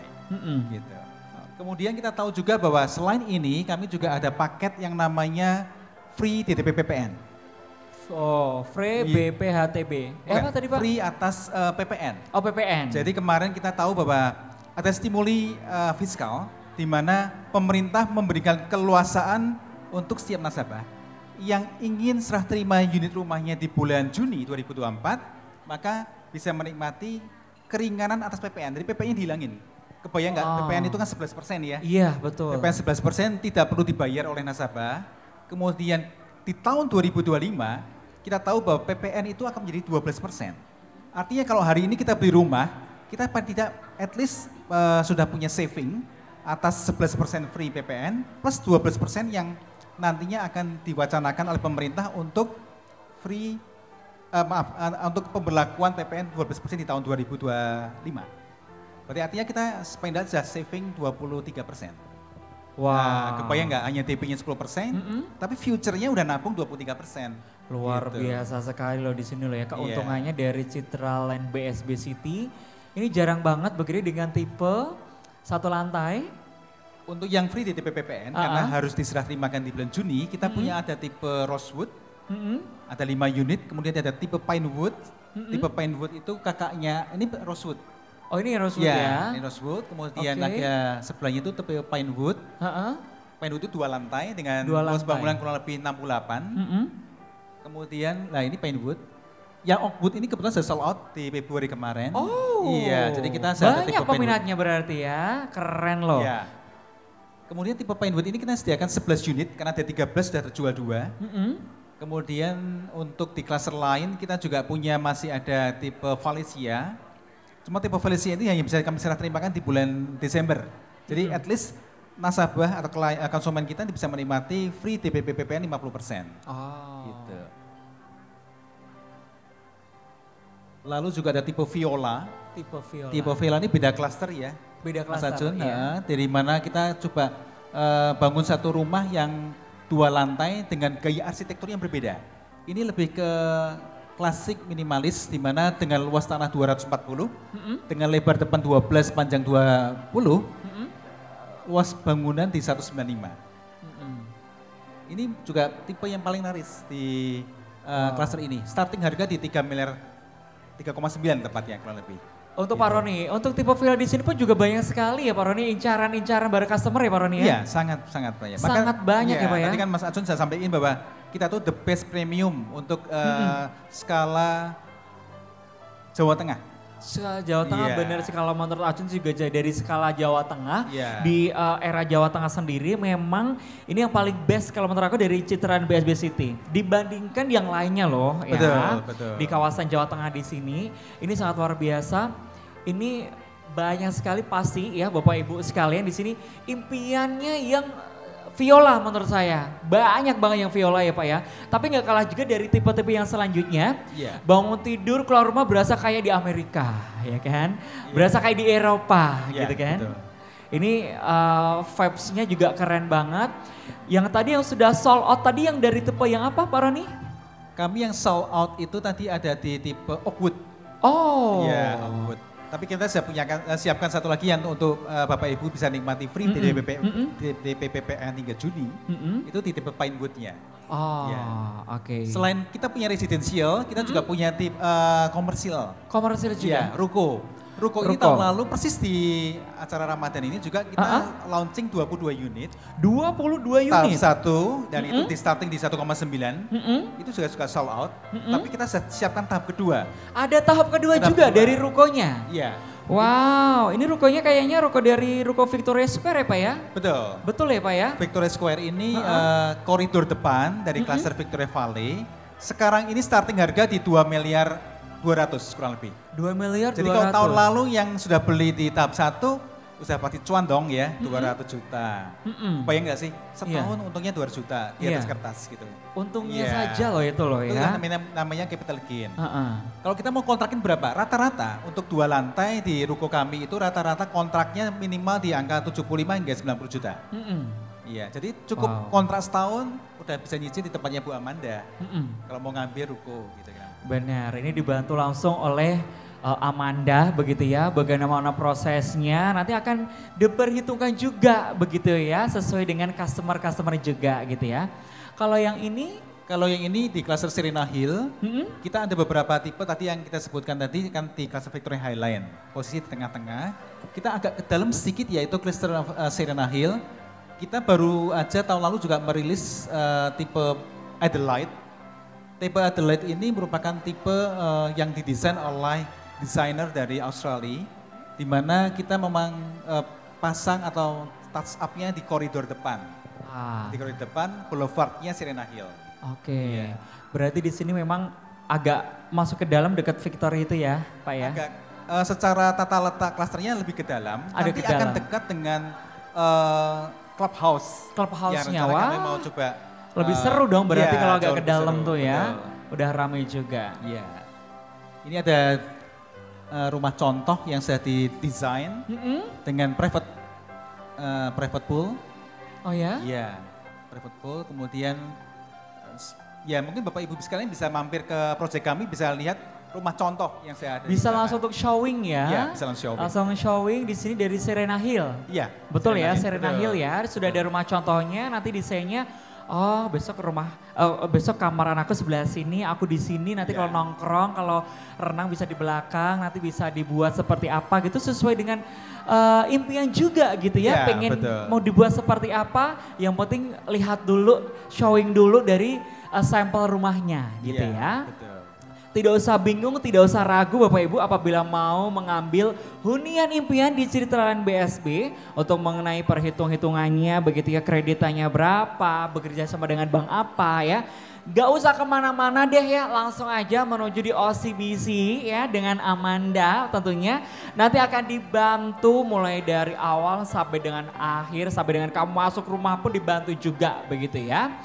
Gitu. Kemudian kita tahu juga bahwa selain ini kami juga ada paket yang namanya free DTP PPN. Oh, free BPHTB. Apa tadi Pak? Free atas PPN. Oh, PPN. Jadi kemarin kita tahu bahwa ada stimuli fiskal di mana pemerintah memberikan keluasaan untuk setiap nasabah yang ingin serah terima unit rumahnya di bulan Juni 2024, maka bisa menikmati keringanan atas PPN. Jadi PPN dihilangin. Kebayang nggak? PPN itu kan 11% ya? Iya, betul. PPN 11% tidak perlu dibayar oleh nasabah. Kemudian di tahun 2025 kita tahu bahwa PPN itu akan menjadi 12%. Artinya kalau hari ini kita beli rumah, kita paling tidak at least sudah punya saving atas 11% free PPN plus 12% yang nantinya akan diwacanakan oleh pemerintah untuk free untuk pemberlakuan PPN 12% di tahun 2025. Berarti artinya kita paling tidak sudah saving 23%. Wah. Nah, kebayang nggak hanya DP-nya 10%, tapi future-nya udah nabung 23%. Luar gitu. biasa sekali loh di sini loh ya, keuntungannya dari Citraland BSB City. Ini jarang banget begini dengan tipe 1 lantai. Untuk yang free DTP PPN karena harus diserah terimakan di bulan Juni, kita punya ada tipe Rosewood. Ada 5 unit, kemudian ada tipe Pinewood. Tipe Pinewood itu kakaknya, ini Rosewood. Oh ini Rosewood ya? Ini Rosewood, kemudian ada sebelahnya itu tipe Pinewood. Pinewood itu 2 lantai dengan Dua luas lantai. bangunan kurang lebih 68. Mm-mm. Kemudian, nah ini Pinewood. Yang Oakwood ini kebetulan sudah sold out di Februari kemarin. Oh, Iya, jadi kita sudah ada banyak tipe Pinewood. peminatnya berarti ya, keren loh. Iya. Kemudian tipe Pinewood ini kita sediakan 11 unit karena ada 13 sudah terjual 2. Mm-mm. Kemudian untuk di cluster lain kita juga punya masih ada tipe Valencia. Cuma tipe Valencia ini hanya bisa kami serah terimakan di bulan Desember. Jadi at least nasabah atau konsumen kita bisa menikmati free DP PPN 50%. Oh. Gitu. Lalu juga ada tipe Viola. Tipe Viola. Tipe Viola ini beda cluster ya. Beda Mas cluster, Ajun, iya. dari mana kita coba bangun satu rumah yang 2 lantai dengan gaya arsitektur yang berbeda. Ini lebih ke klasik minimalis di mana dengan luas tanah 240, dengan lebar depan 12, panjang 20, luas bangunan di 195. Ini juga tipe yang paling laris di cluster ini. Starting harga di 3 miliar 3,9 tepatnya kurang lebih. Untuk Pak Roni, untuk tipe villa di sini pun juga banyak sekali ya Pak Roni, incaran-incaran bareng customer ya Pak Roni ya? Iya, sangat banyak. Sangat banyak ya Pak ya? Tadi kan Mas Acun saya sampaikan bahwa kita tuh the best premium untuk skala Jawa Tengah. Skala Jawa Tengah Iya. benar sih, kalau menurut Acun juga dari skala Jawa Tengah, Iya. di era Jawa Tengah sendiri memang ini yang paling best kalau menurut aku dari citraan BSB City. Dibandingkan yang lainnya loh ya, Betul. di kawasan Jawa Tengah di sini, ini sangat luar biasa. Ini banyak sekali pasti ya Bapak Ibu sekalian di sini impiannya yang viola menurut saya. Banyak banget yang viola ya Pak ya. Tapi nggak kalah juga dari tipe-tipe yang selanjutnya. Iya. Bangun tidur keluar rumah berasa kayak di Amerika ya kan. Berasa kayak di Eropa Iya, gitu kan. betul. Ini vibes-nya juga keren banget. Yang tadi yang sudah sold out tadi yang dari tipe yang apa Pak Roni? Kami yang sold out itu tadi ada di tipe Oakwood. Oh. Iya, Oakwood. Tapi kita sudah siapkan satu lagi yang untuk Bapak Ibu bisa nikmati free DP PPN hingga Juni. Itu di tipe Pinewood-nya. Oh, Ya. oke. Selain kita punya residensial, kita juga punya tipe komersial. Komersil juga. Iya, ruko. Ruko ini Ruko. tahun lalu persis di acara Ramadan ini juga kita launching 22 unit. 22 Tahap unit. 1 dan itu di starting di 1,9. Itu juga sold out. Tapi kita siapkan tahap kedua. Ada tahap kedua Tahap juga kedua. dari rukonya. Iya, Wow, ini rukonya kayaknya ruko dari ruko Victoria Square ya Pak ya? betul. Betul ya Pak ya? Victoria Square ini koridor depan dari cluster Victoria Valley. Sekarang ini starting harga di 2 miliar 200 kurang lebih. 2 miliar 200. Jadi kalau tahun lalu yang sudah beli di tahap 1 udah pasti cuan dong ya, 200 juta. Bayang nggak sih? Setahun untungnya 200 juta di atas Iya. kertas gitu. Untungnya Iya. saja loh itu loh Itu ya. namanya capital gain. Heeh. Kalau kita mau kontrakin berapa? Rata-rata untuk 2 lantai di ruko kami itu rata-rata kontraknya minimal di angka 75 hingga 90 juta. Iya, jadi cukup Wow. kontrak setahun udah bisa nyicil di tempatnya Bu Amanda. Mm-mm. Kalau mau ngambil ruko gitu kan. Benar, ini dibantu langsung oleh Amanda begitu ya, bagaimana prosesnya nanti akan diperhitungkan juga begitu ya, sesuai dengan customer juga gitu ya. Kalau yang ini, Di cluster Serena Hill, kita ada beberapa tipe tadi yang kita sebutkan tadi kan di cluster Victoria Highline, posisi di tengah-tengah. Kita agak ke dalam sedikit yaitu cluster Serena Hill. Kita baru aja tahun lalu juga merilis tipe Adelaide. Tipe Adelaide ini merupakan tipe yang didesain oleh desainer dari Australia, di mana kita memang pasang atau touch up-nya di koridor depan. Di koridor depan, boulevardnya Serena Hill. oke. Iya. Berarti di sini memang agak masuk ke dalam dekat Victoria itu ya, Pak ya? Agak secara tata letak klasternya lebih ke dalam, Ada nanti ke akan dalam. dekat dengan clubhouse. Clubhouse-nya, Yang rencana kami wah. mau coba. Lebih seru dong berarti iya, kalau agak jauh ke lebih dalam seru, tuh ya. betul. Udah ramai juga. Iya. Ini ada rumah contoh yang sudah didesain dengan private pool. Oh ya? Iya, private pool. Kemudian ya mungkin Bapak Ibu sekalian bisa mampir ke proyek kami, bisa lihat rumah contoh yang saya ada. di Bisa sana. langsung untuk showing ya? Iya, bisa langsung showing. Langsung showing di sini dari Serena Hill. Iya. Betul ya, Serena betul. Hill ya. Sudah ada rumah contohnya, nanti desainnya oh besok besok kamar anakku sebelah sini, aku di sini, nanti kalau nongkrong, kalau renang bisa di belakang, nanti bisa dibuat seperti apa gitu sesuai dengan impian juga gitu ya, pengen mau dibuat seperti apa, yang penting lihat dulu, showing dulu dari sampel rumahnya gitu ya. Betul. Tidak usah bingung, tidak usah ragu Bapak Ibu apabila mau mengambil hunian impian di Citraland BSB untuk mengenai perhitung-hitungannya, begitu ya, kreditannya berapa, bekerja sama dengan bank apa ya. Gak usah kemana-mana deh ya, langsung aja menuju di OCBC ya dengan Amanda tentunya. Nanti akan dibantu mulai dari awal sampai dengan akhir, sampai dengan kamu masuk rumah pun dibantu juga begitu ya.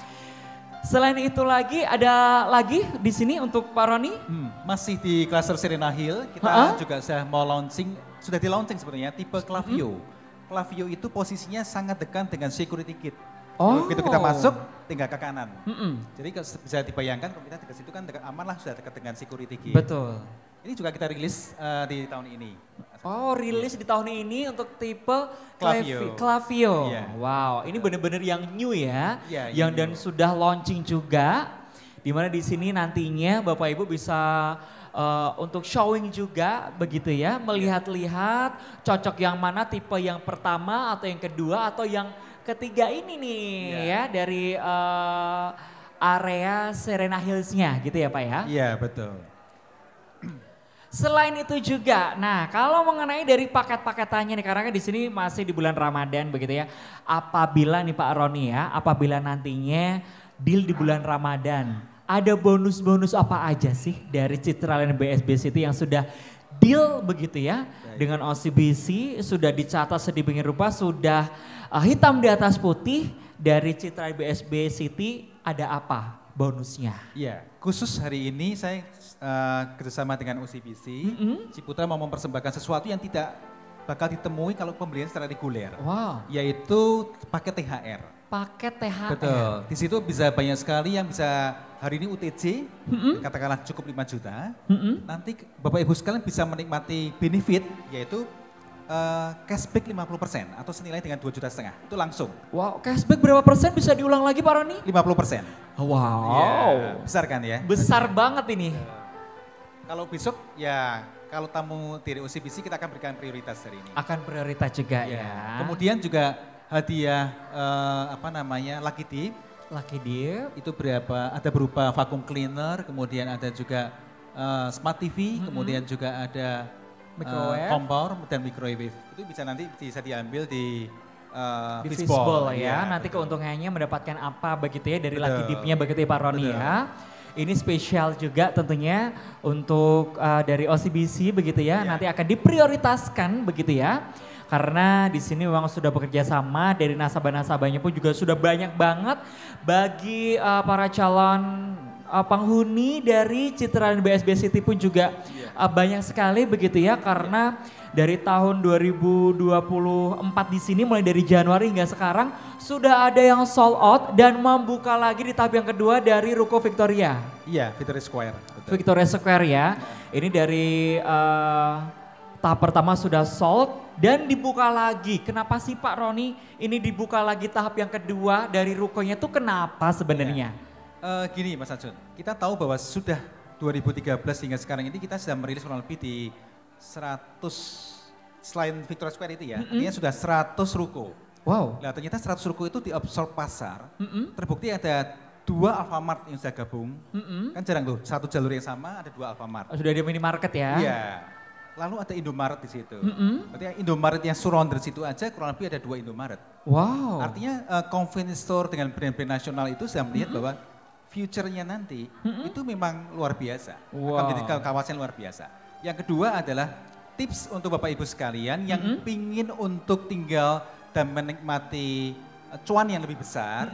Selain itu lagi, ada lagi di sini untuk Pak Roni? Masih di klaster Serena Hill, kita juga sudah mau launching, sudah di launching sebenarnya, tipe Clavio. Clavio itu posisinya sangat dekat dengan security gate. Begitu kita masuk, tinggal ke kanan. Jadi bisa dibayangkan kalau kita dekat situ kan dekat, aman lah, sudah dekat dengan security gate. Betul. Ini juga kita rilis di tahun ini. Oh, rilis di tahun ini untuk tipe Clavio. Wow, ini benar-benar yang new ya, yang dan new. sudah launching juga. Dimana di sini nantinya Bapak Ibu bisa untuk showing juga begitu ya, melihat-lihat cocok yang mana, tipe yang pertama atau yang kedua atau yang ketiga ini nih ya dari area Serena Hills-nya gitu ya Pak ya? Iya betul. Selain itu juga, nah kalau mengenai dari paket-paketannya nih, karena kan di sini masih di bulan Ramadan begitu ya. Apabila nih Pak Roni ya, apabila nantinya deal di bulan Ramadan, ada bonus-bonus apa aja sih dari Citraland BSB City yang sudah deal begitu ya dengan OCBC, sudah dicatat sedemikian rupa, sudah hitam di atas putih dari Citraland BSB City, ada apa bonusnya? Iya, khusus hari ini saya kerjasama dengan OCBC, Ciputra mau mempersembahkan sesuatu yang tidak bakal ditemui kalau pembelian secara reguler. Wow. Yaitu paket THR. Paket THR. Betul. Di situ bisa banyak sekali yang bisa hari ini UTC, katakanlah cukup 5 juta. Nanti Bapak Ibu sekalian bisa menikmati benefit yaitu cashback 50% atau senilai dengan 2,5 juta. Itu langsung. Wow, cashback berapa persen bisa diulang lagi Pak Roni? 50%. Wow. Yeah, besar kan ya? Besar banget ini. Kalau besok ya kalau tamu dari OCBC kita akan berikan prioritas hari ini. Akan prioritas juga ya. Kemudian juga hadiah Lucky Dip. Lucky Dip. Itu berapa? Ada berupa vacuum cleaner, kemudian ada juga smart TV, kemudian juga ada kompor dan microwave. Itu bisa nanti bisa diambil di fishbowl ya. Nanti keuntungannya mendapatkan apa begitu ya dari Lucky Dip-nya begitu ya Pak Roni ya. Ini spesial juga tentunya untuk dari OCBC begitu ya. Nanti akan diprioritaskan begitu ya. Karena di sini memang sudah bekerja sama dari nasabah-nasabahnya pun juga sudah banyak banget bagi para calon penghuni dari Citraland BSB City pun juga banyak sekali begitu ya, karena dari tahun 2024 di sini mulai dari Januari hingga sekarang sudah ada yang sold out dan membuka lagi di tahap yang kedua dari Ruko Victoria. Iya, Victoria Square. Betul. Victoria Square ya. Ini dari tahap pertama sudah sold dan dibuka lagi. Kenapa sih Pak Roni ini dibuka lagi tahap yang kedua dari rukonya tuh kenapa sebenarnya? Gini Mas Ajun, kita tahu bahwa sudah 2013 hingga sekarang ini kita sudah merilis kurang lebih di 100, selain Victoria Square itu ya, artinya sudah 100 ruko. Wow. Nah ternyata 100 ruko itu diabsorb pasar, terbukti ada 2 Alfamart yang sudah gabung, kan jarang tuh, satu jalur yang sama ada 2 Alfamart. Sudah ada minimarket ya? Iya, lalu ada Indomaret di situ. Berarti Indomaret yang surrounded situ aja kurang lebih ada 2 Indomaret. Wow. Artinya convenience store dengan brand-brand nasional itu sudah melihat bahwa future-nya nanti itu memang luar biasa. Akan menjadi kawasan luar biasa. Yang kedua adalah tips untuk Bapak Ibu sekalian yang pingin untuk tinggal dan menikmati cuan yang lebih besar,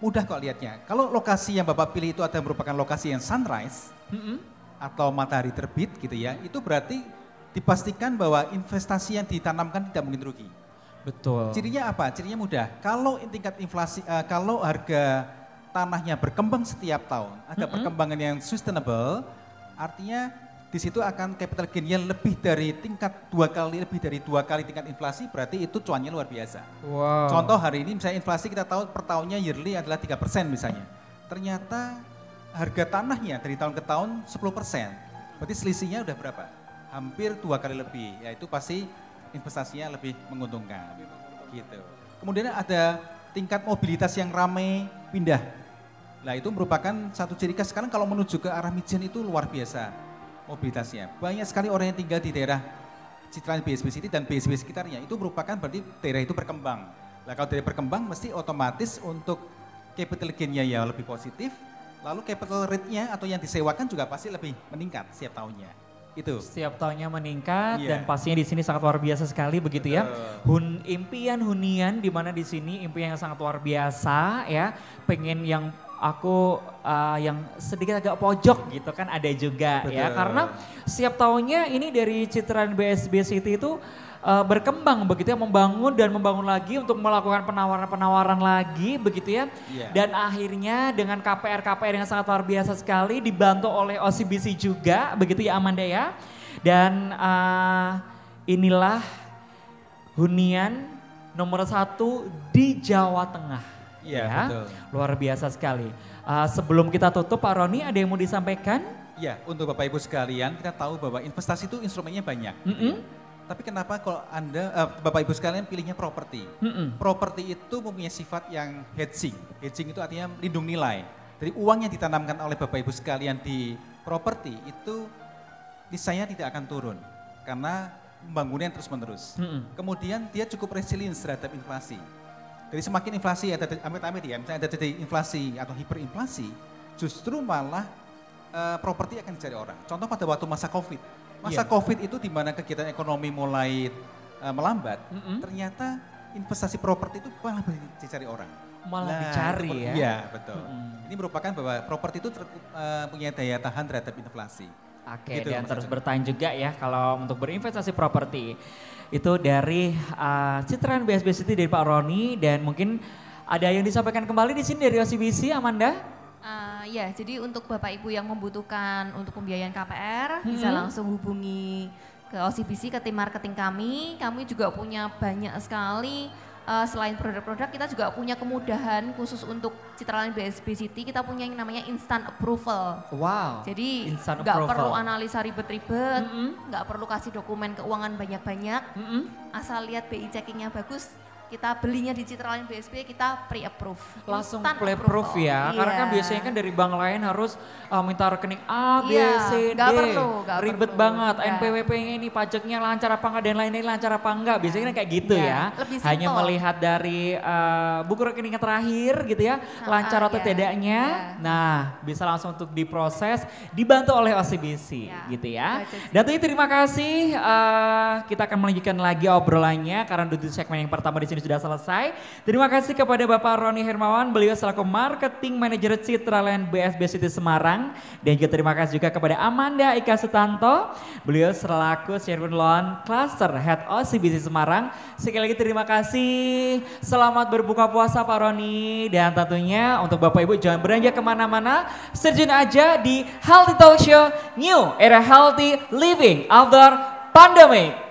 mudah kok lihatnya. Kalau lokasi yang Bapak pilih itu ada merupakan lokasi yang sunrise atau matahari terbit gitu ya, itu berarti dipastikan bahwa investasi yang ditanamkan tidak mungkin rugi. Betul. Cirinya apa? Cirinya mudah. Kalau tingkat inflasi, kalau harga tanahnya berkembang setiap tahun, ada perkembangan yang sustainable, artinya di situ akan capital gain-nya lebih dari lebih dari dua kali tingkat inflasi, berarti itu cuannya luar biasa. Wow. Contoh hari ini misalnya inflasi kita tahu per tahunnya yearly adalah 3% misalnya. Ternyata harga tanahnya dari tahun ke tahun 10%. Berarti selisihnya udah berapa? Hampir 2 kali lebih. Ya itu pasti investasinya lebih menguntungkan. Gitu. Kemudian ada tingkat mobilitas yang ramai pindah. Nah itu merupakan satu ciri khas sekarang kalau menuju ke arah Mijen itu luar biasa mobilitasnya. Banyak sekali orang yang tinggal di daerah Citraland BSB City dan BSB sekitarnya. Itu merupakan berarti daerah itu berkembang. Nah kalau daerah berkembang mesti otomatis untuk capital gain-nya ya lebih positif. Lalu capital rate-nya atau yang disewakan juga pasti lebih meningkat setiap tahunnya. Itu. Setiap tahunnya meningkat dan pastinya di sini sangat luar biasa sekali begitu ya. Impian hunian di mana di sini impian yang sangat luar biasa ya. Pengen yang aku yang sedikit agak pojok gitu kan ada juga. Betul. Ya karena setiap tahunnya ini dari Citraland BSB City itu berkembang begitu ya, membangun lagi untuk melakukan penawaran-penawaran lagi begitu ya. Dan akhirnya dengan KPR-KPR yang sangat luar biasa sekali dibantu oleh OCBC juga begitu ya Amanda ya. Dan inilah hunian nomor 1 di Jawa Tengah. Iya, ya, betul. Luar biasa sekali. Sebelum kita tutup Pak Roni ada yang mau disampaikan? Ya, untuk Bapak Ibu sekalian kita tahu bahwa investasi itu instrumennya banyak. Tapi kenapa kalau Bapak Ibu sekalian pilihnya properti? Properti itu mempunyai sifat yang hedging. Hedging itu artinya lindung nilai. Dari uang yang ditanamkan oleh Bapak Ibu sekalian di properti itu niscaya tidak akan turun. Karena pembangunan terus menerus. Kemudian dia cukup resilience terhadap inflasi. Jadi semakin inflasi ada amit-amit ya, misalnya ada jadi inflasi atau hiperinflasi, justru malah properti akan dicari orang. Contoh pada waktu masa Covid. Masa Covid itu di mana kegiatan ekonomi mulai melambat, ternyata investasi properti itu malah dicari orang. Malah dicari ya? Iya betul. Ini merupakan bahwa properti itu punya daya tahan terhadap inflasi. Oke, gitu, dan terus bertahan juga ya kalau untuk berinvestasi properti. Itu dari Citraland BSB City dari Pak Roni dan mungkin ada yang disampaikan kembali di sini dari OCBC, Amanda? Ya, jadi untuk Bapak Ibu yang membutuhkan untuk pembiayaan KPR bisa langsung hubungi ke OCBC, ke tim marketing kami. Kami juga punya banyak sekali selain produk-produk kita juga punya kemudahan khusus untuk Citraland BSB City, kita punya yang namanya instant approval. Wow. Jadi nggak perlu analisa ribet-ribet, nggak perlu kasih dokumen keuangan banyak-banyak, asal lihat BI checkingnya bagus, kita belinya di Citraland BSB, kita pre-approve. Langsung pre-approve ya, karena kan biasanya kan dari bank lain harus minta rekening A, B, C, D. Gak ribet perlu. Banget, NPWP-nya ini pajaknya lancar apa enggak dan lain-lain lancar apa enggak. Biasanya kan kayak gitu ya, hanya melihat dari buku rekening terakhir gitu ya, lancar atau tidaknya. Nah bisa langsung untuk diproses, dibantu oleh OCBC gitu ya. Dan terima kasih, kita akan melanjutkan lagi obrolannya karena di segmen yang pertama di sini sudah selesai. Terima kasih kepada Bapak Roni Hermawan, beliau selaku Marketing Manager Citraland BSB City Semarang. Dan juga terima kasih juga kepada Amanda Ika Sutanto, beliau selaku Chairman Loan Cluster Head OCBC Semarang. Sekali lagi terima kasih, selamat berbuka puasa Pak Roni. Dan tentunya untuk Bapak Ibu jangan beranjak kemana-mana, terjun aja di Healthy Talk Show New Era Healthy Living After Pandemic.